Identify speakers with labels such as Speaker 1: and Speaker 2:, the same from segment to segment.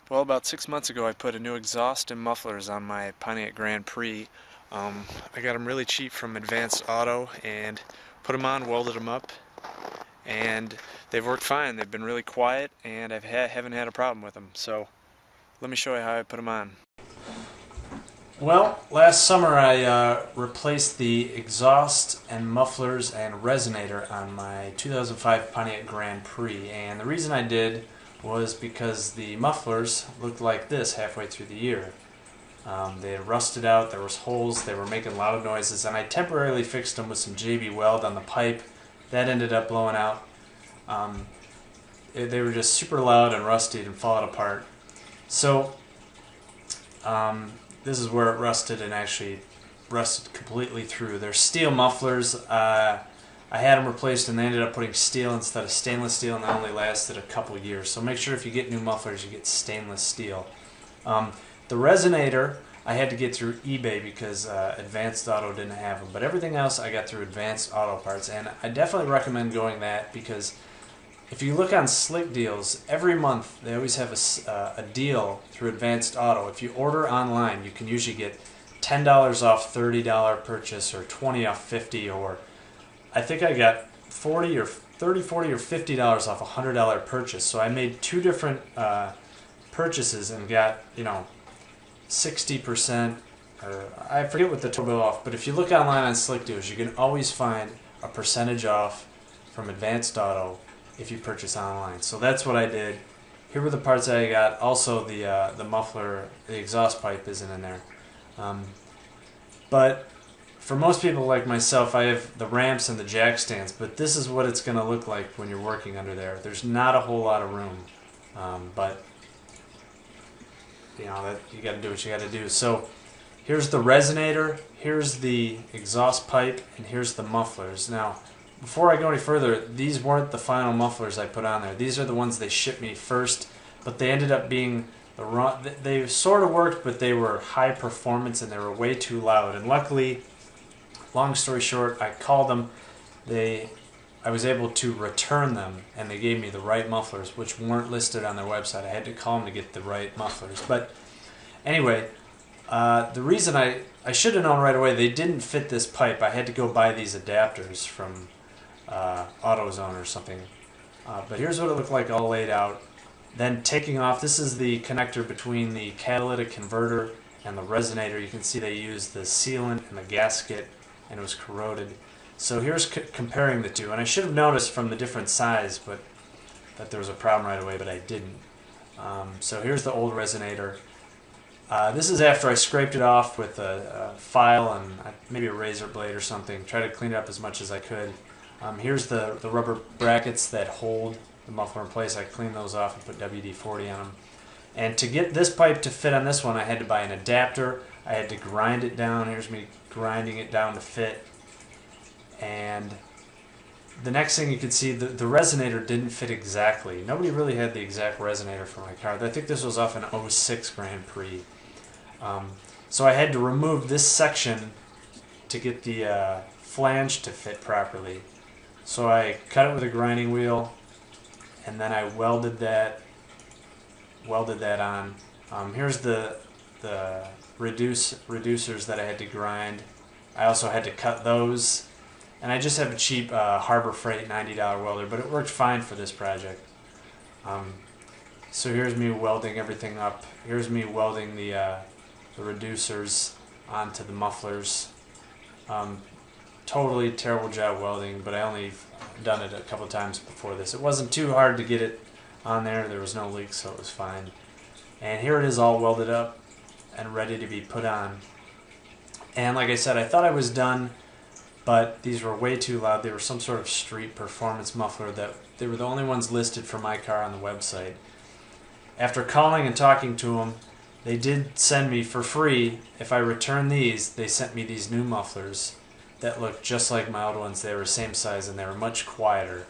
Speaker 1: Well, about 6 months ago, I put a new exhaust and mufflers on my Pontiac Grand Prix. I got them really cheap from Advanced Auto and put them on, welded them up, and they've worked fine. They've been really quiet, and haven't had a problem with them. So let me show you how I put them on.
Speaker 2: Well, last summer I replaced the exhaust and mufflers and resonator on my 2005 Pontiac Grand Prix, and the reason I did was because the mufflers looked like this halfway through the year. They had rusted out, there was holes, they were making loud noises, and I temporarily fixed them with some JB Weld on the pipe. That ended up blowing out. They were just super loud and rusty and falling apart. So this is where it rusted and actually rusted completely through. They're steel mufflers. I had them replaced and they ended up putting steel instead of stainless steel, and they only lasted a couple years. So make sure if you get new mufflers you get stainless steel. The resonator I had to get through eBay because Advanced Auto didn't have them, but everything else I got through Advanced Auto Parts, and I definitely recommend going that because if you look on Slick Deals, every month they always have a deal through Advanced Auto. If you order online, you can usually get $10 off $30 purchase, or 20 off 50, or I think I got 40 or 30, 40 or $50 off a $100 purchase. So I made two different purchases and got 60%, or I forget what the total off. But if you look online on Slick Deals, you can always find a percentage off from Advanced Auto if you purchase online. So that's what I did. Here were the parts that I got. Also the muffler, the exhaust pipe isn't in there. But for most people like myself, I have the ramps and the jack stands, but this is what it's going to look like when you're working under there. There's not a whole lot of room, but that you got to do what you got to do. So here's the resonator, here's the exhaust pipe, and here's the mufflers. Now, before I go any further, these weren't the final mufflers I put on there. These are the ones they shipped me first, but they ended up being the wrong. They sort of worked, but they were high performance and they were way too loud. And luckily, long story short, I called them. I was able to return them, and they gave me the right mufflers, which weren't listed on their website. I had to call them to get the right mufflers. But anyway, the reason I should have known right away, they didn't fit this pipe. I had to go buy these adapters from AutoZone or something. But here's what it looked like all laid out. Then taking off, this is the connector between the catalytic converter and the resonator. You can see they used the sealant and the gasket, and it was corroded. So here's comparing the two, and I should have noticed from the different size, but that there was a problem right away, but I didn't. So here's the old resonator. This is after I scraped it off with a file and maybe a razor blade or something. Try to clean it up as much as I could. Here's the rubber brackets that hold the muffler in place. I cleaned those off and put WD-40 on them. And to get this pipe to fit on this one, I had to buy an adapter. I had to grind it down. Here's me grinding it down to fit. And the next thing you can see, the resonator didn't fit exactly. Nobody really had the exact resonator for my car. I think this was off an '06 Grand Prix. So I had to remove this section to get the flange to fit properly. So I cut it with a grinding wheel, and then I welded that on. Here's the reducers that I had to grind. I also had to cut those. And I just have a cheap Harbor Freight $90 welder, but it worked fine for this project. So here's me welding everything up. Here's me welding the reducers onto the mufflers. Totally terrible job welding, but I only done it a couple times before this. It wasn't too hard to get it on there. There was no leaks, so it was fine. And here it is all welded up and ready to be put on. And like I said, I thought I was done, but these were way too loud. They were some sort of street performance muffler that they were the only ones listed for my car on the website. After calling and talking to them, they did send me for free. If I return these, they sent me these new mufflers that looked just like my old ones. They were same size and they were much quieter.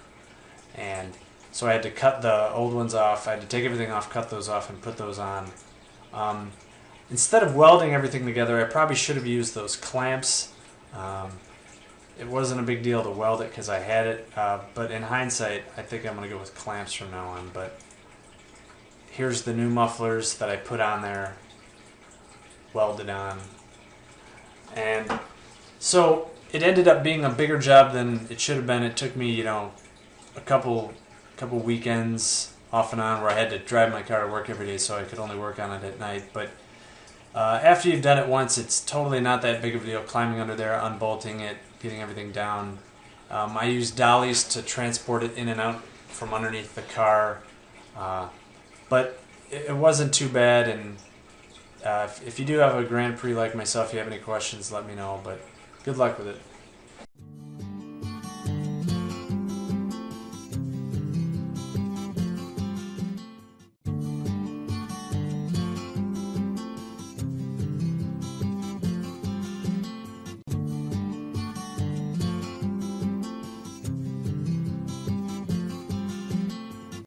Speaker 2: And so I had to cut the old ones off. I had to take everything off, cut those off, and put those on. Instead of welding everything together, I probably should have used those clamps. It wasn't a big deal to weld it because I had it, but in hindsight, I think I'm going to go with clamps from now on. But here's the new mufflers that I put on there, welded on. And so it ended up being a bigger job than it should have been. It took me, you know, a couple weekends off and on where I had to drive my car to work every day, so I could only work on it at night. But after you've done it once, it's totally not that big of a deal. Climbing under there, unbolting it, getting everything down. I use dollies to transport it in and out from underneath the car, but it wasn't too bad. And if you do have a Grand Prix like myself, if you have any questions, let me know. But good luck with it.